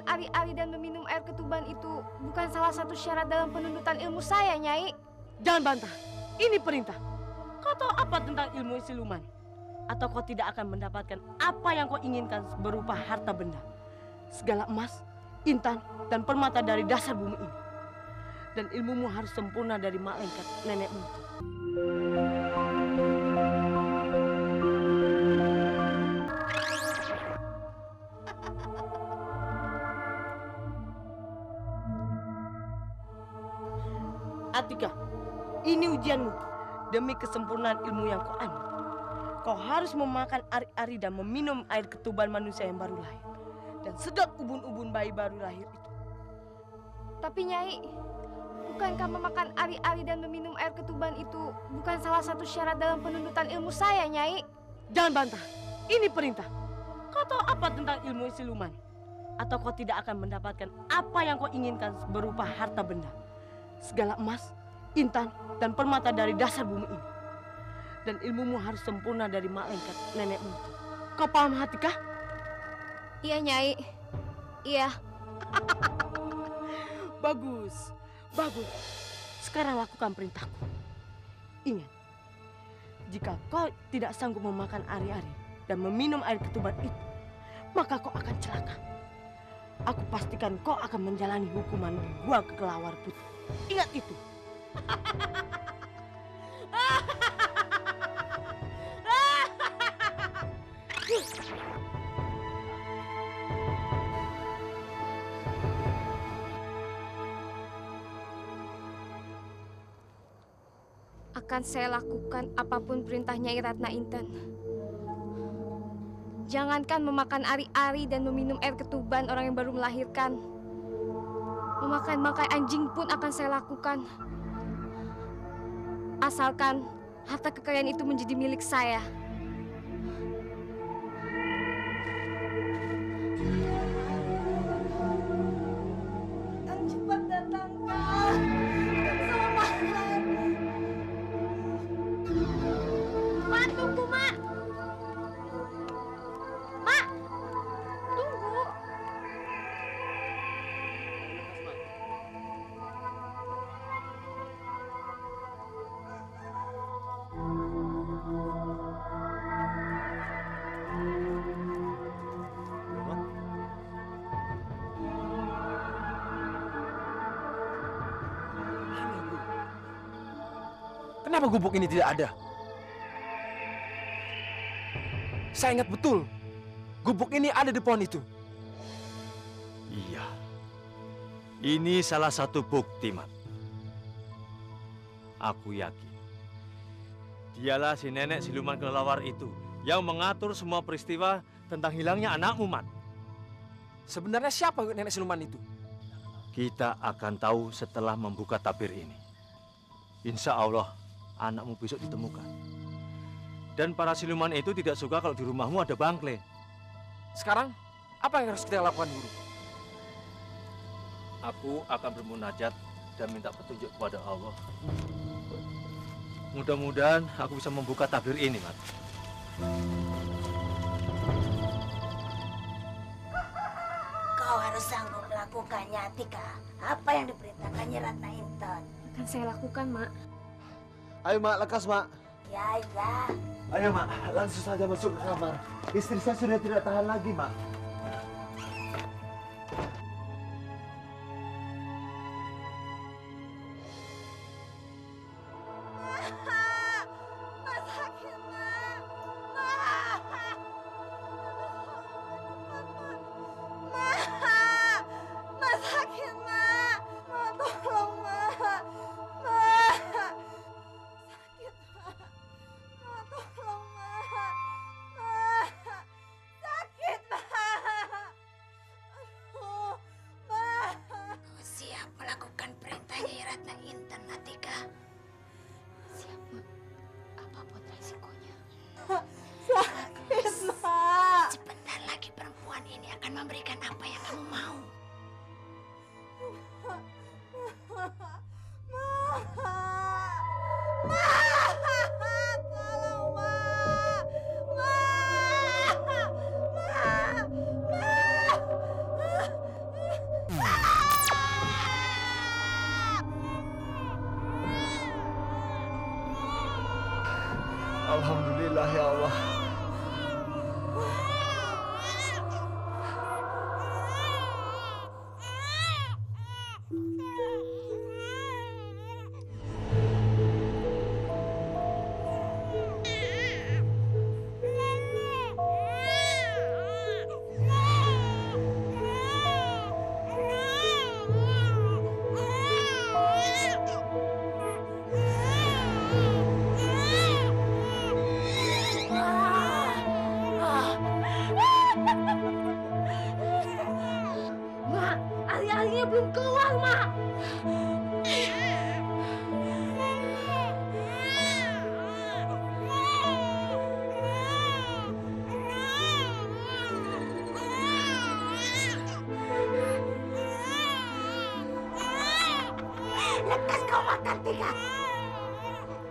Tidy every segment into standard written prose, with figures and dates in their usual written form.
Ari-ari dan meminum air ketuban itu bukan salah satu syarat dalam penuntutan ilmu saya, Nyai. Jangan bantah. Ini perintah. Kau tahu apa tentang ilmu siluman? Atau kau tidak akan mendapatkan apa yang kau inginkan berupa harta benda? Segala emas, intan, dan permata dari dasar bumi ini. Dan ilmumu harus sempurna dari malaikat nenekmu. Atika, ini ujianmu. Demi kesempurnaan ilmu yang kau ambil, kau harus memakan ari-ari dan meminum air ketuban manusia yang baru lahir. Dan sedot ubun-ubun bayi baru lahir itu. Tapi Nyai, bukankah memakan ari-ari dan meminum air ketuban itu bukan salah satu syarat dalam penuntutan ilmu saya, Nyai? Jangan bantah. Ini perintah. Kau tahu apa tentang ilmu siluman? Atau kau tidak akan mendapatkan apa yang kau inginkan berupa harta benda? Segala emas, intan, dan permata dari dasar bumi ini. Dan ilmumu harus sempurna dari malaikat nenekmu. Kau paham, Atika? Iya, Nyai. Iya. Bagus, bagus. Sekarang lakukan perintahku. Ingat, jika kau tidak sanggup memakan ari-ari dan meminum air ketuban itu, maka kau akan celaka. Aku pastikan kau akan menjalani hukuman di gua Kelawar Putih. Ingat itu. Akan saya lakukan apapun perintah Nyai Ratna Inten. Jangankan memakan ari-ari dan meminum air ketuban orang yang baru melahirkan. Memakan bangkai anjing pun akan saya lakukan. Asalkan harta kekayaan itu menjadi milik saya. Cepat datang kau bersama Mak, tunggu, Mak. Mak, tunggu. Kenapa gubuk ini tidak ada? Saya ingat betul, gubuk ini ada di pohon itu. Iya. Ini salah satu bukti, Mat. Aku yakin. Dialah si nenek siluman kelelawar itu yang mengatur semua peristiwa tentang hilangnya anakmu, Mat. Sebenarnya siapa nenek siluman itu? Kita akan tahu setelah membuka tabir ini. Insya Allah, anakmu besok ditemukan. Dan para siluman itu tidak suka kalau di rumahmu ada bangkle. Sekarang, apa yang harus kita lakukan, Guru? Aku akan bermunajat dan minta petunjuk kepada Allah. Mudah-mudahan aku bisa membuka tabir ini, Mat. Kau harus sanggup melakukannya, Atika. Apa yang diperintahkannya Ratna Inten? Akan saya lakukan, Mak. Ayo mak, lekas mak. Ya, ya. Ayo mak, langsung saja masuk ke kamar. Istri saya sudah tidak tahan lagi mak. Alhamdulillah ya Allah. Mak, ari-arinya belum keluar, Mak. Lekas kau makan, Tika.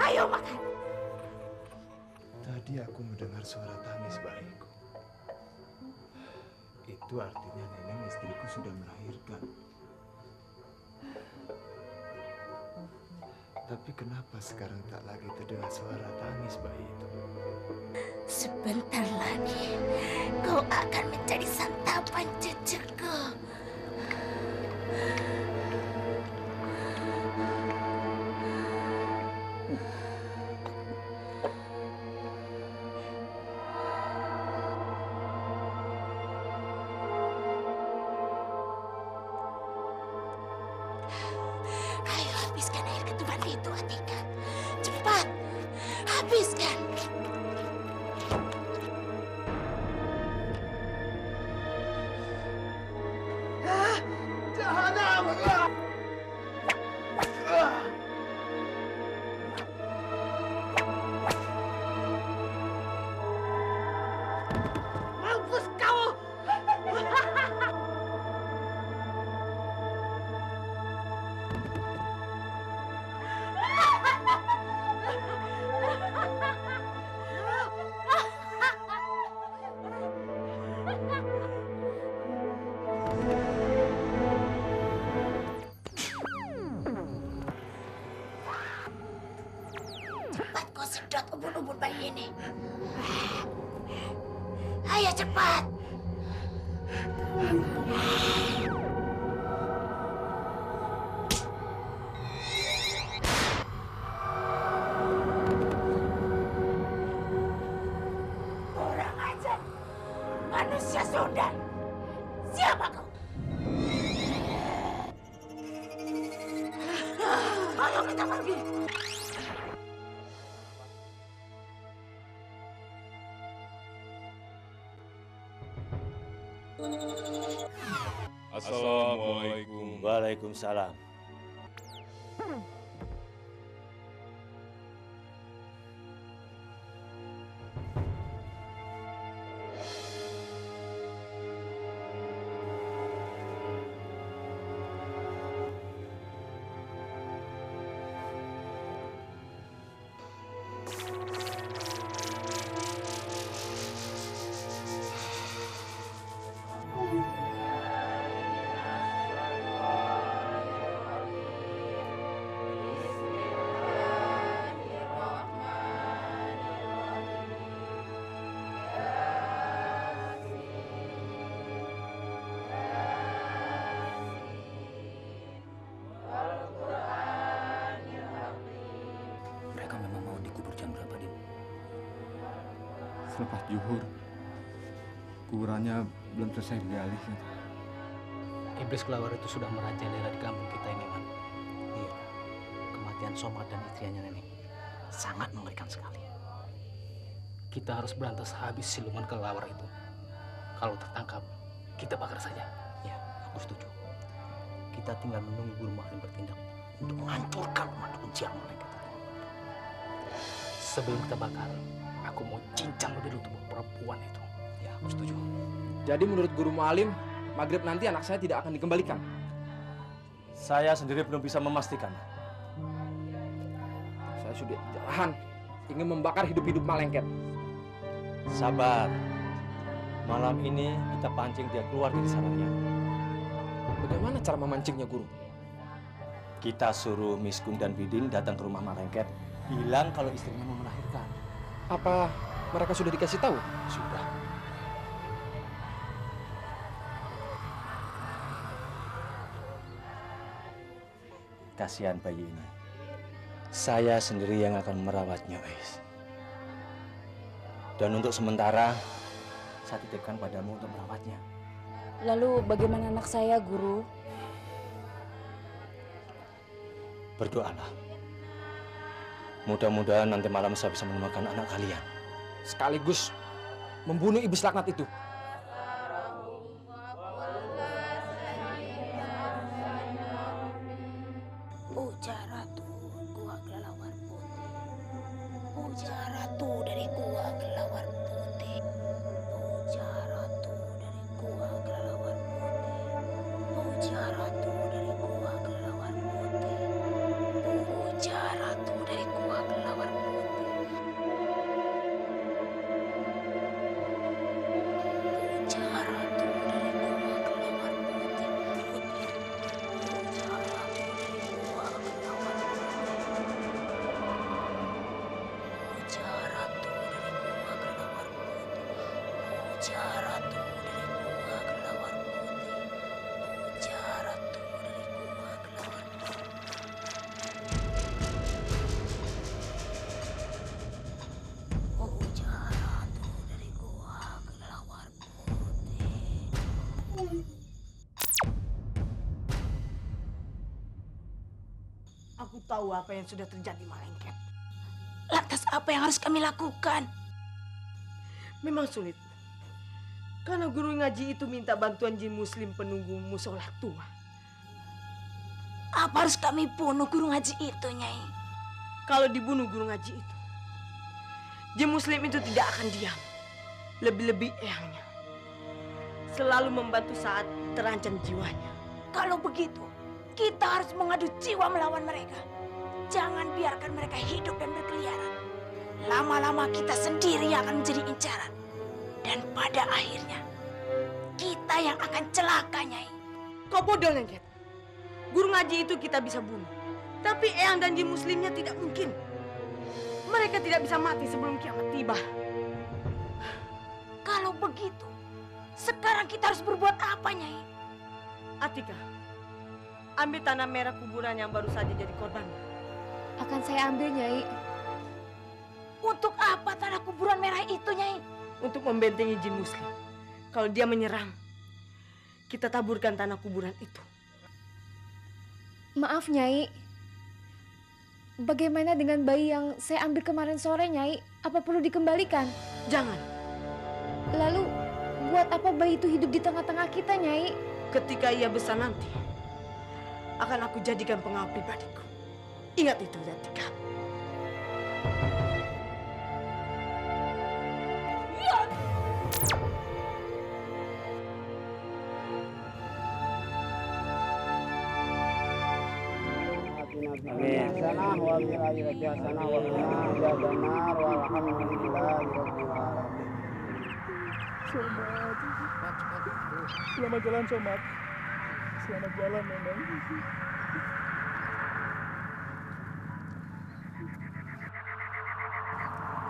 Ayo makan. Tadi aku mendengar suara tangis bayiku. Itu artinya Neneng istriku sudah melahirkan. Tapi kenapa sekarang tak lagi terdengar suara tangis bayi itu? Sebentar lagi kau akan menjadi santapan cucuku. Ayo habiskan air ketuban itu, Atika. Cepat, habiskan. Mampus kau! Cepat kau sedot ubun-ubun bayi ini. Ayo cepat. Kurang ajar. Manusia Sundan. Siapa kau? Ayo kita pergi. Assalamualaikum. Waalaikumsalam. Mereka memang mau dikubur jam berapa, Din? Selepas zuhur, kuburannya belum selesai digali. Iblis kelawar itu sudah merajalela di kampung kita ini, Man. Iya. Kematian Somad dan istrinya Nenek sangat mengerikan sekali. Kita harus berantas habis siluman kelawar itu. Kalau tertangkap, kita bakar saja. Ya, aku setuju. Kita tinggal menunggu Guru Maklim bertindak untuk menghancurkan umat ujian mereka. Sebelum kita bakar, aku mau cincang lebih dulu tubuh perempuan itu. Ya, aku setuju. Jadi menurut Guru Mualim, maghrib nanti anak saya tidak akan dikembalikan. Saya sendiri belum bisa memastikan. Saya sudah jarahan ingin membakar hidup-hidup Malengket. Sabar. Malam ini kita pancing dia keluar dari sarangnya. Bagaimana cara memancingnya, Guru? Kita suruh Miskun dan Bidin datang ke rumah Malengket, bilang kalau istrinya mau melahirkan. Apa mereka sudah dikasih tahu? Sudah. Kasihan bayi ini. Saya sendiri yang akan merawatnya, Ais. Dan untuk sementara, saya titipkan padamu untuk merawatnya. Lalu bagaimana anak saya, Guru? Berdoalah. Mudah-mudahan nanti malam saya bisa menemukan anak kalian. Sekaligus membunuh iblis laknat itu. Puja Ratu Gua Kelelawar Putih. Puja Ratu dari Gua Kelelawar Putih. Puja Ratu dari Gua Kelelawar Putih. Puja Ratu dari Gua Kelelawar Putih. Puja Ratu dari Gua Kelelawar Putih. Puja Ratu dari Gua Kelelawar Putih. Puja Ratu dari Gua Kelelawar Putih. Puja Ratu dari Gua Kelelawar Putih. Puja Ratu dari Gua Kelelawar Putih. Puja Ratu dari Gua Kelelawar Putih. Puja Ratu dari Gua Kelelawar Putih. Aku tahu apa yang sudah terjadi, Malengket. Lantas apa yang harus kami lakukan? Memang sulit. Karena guru ngaji itu minta bantuan jin muslim penunggu musola tua. Apa harus kami bunuh guru ngaji itu, Nyai? Kalau dibunuh guru ngaji itu, jin muslim itu tidak akan diam. Lebih-lebih eyangnya. Selalu membantu saat terancam jiwanya. Kalau begitu, kita harus mengadu jiwa melawan mereka. Jangan biarkan mereka hidup dan berkeliaran. Lama-lama kita sendiri yang akan menjadi incaran. Dan pada akhirnya, kita yang akan celaka, Nyai. Kau bodoh, Lengket. Guru ngaji itu kita bisa bunuh. Tapi eyang dan jin muslimnya tidak mungkin. Mereka tidak bisa mati sebelum kiamat tiba. Kalau begitu, sekarang kita harus berbuat apa, Nyai? Atika, ambil tanah merah kuburan yang baru saja jadi korban. Akan saya ambil, Nyai. Untuk apa tanah kuburan merah itu, Nyai? Untuk membentengi jin muslim. Kalau dia menyerang, kita taburkan tanah kuburan itu. Maaf, Nyai. Bagaimana dengan bayi yang saya ambil kemarin sore, Nyai? Apa perlu dikembalikan? Jangan. Lalu, buat apa bayi itu hidup di tengah-tengah kita, Nyai? Ketika ia besar nanti, akan aku jadikan pengawal pribadiku. Ingat itu, Atika. Selamat jalan, Somat. Selamat jalan, Nenek.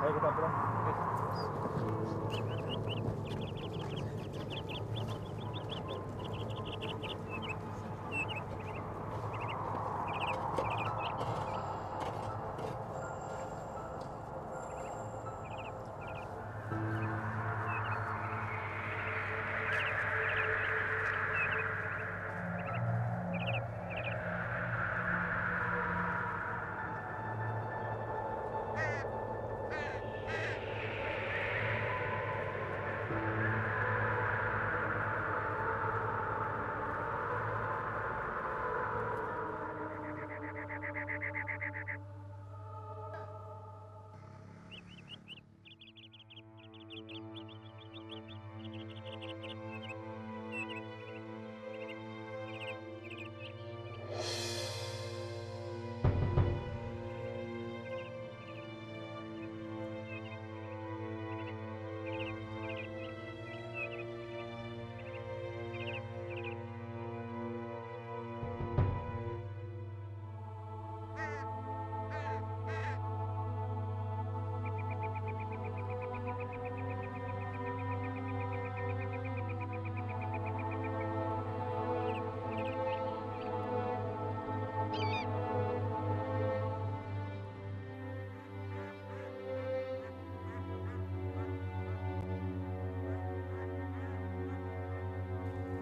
Ayo kita pulang.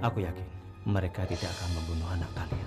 Aku yakin mereka tidak akan membunuh anak kalian.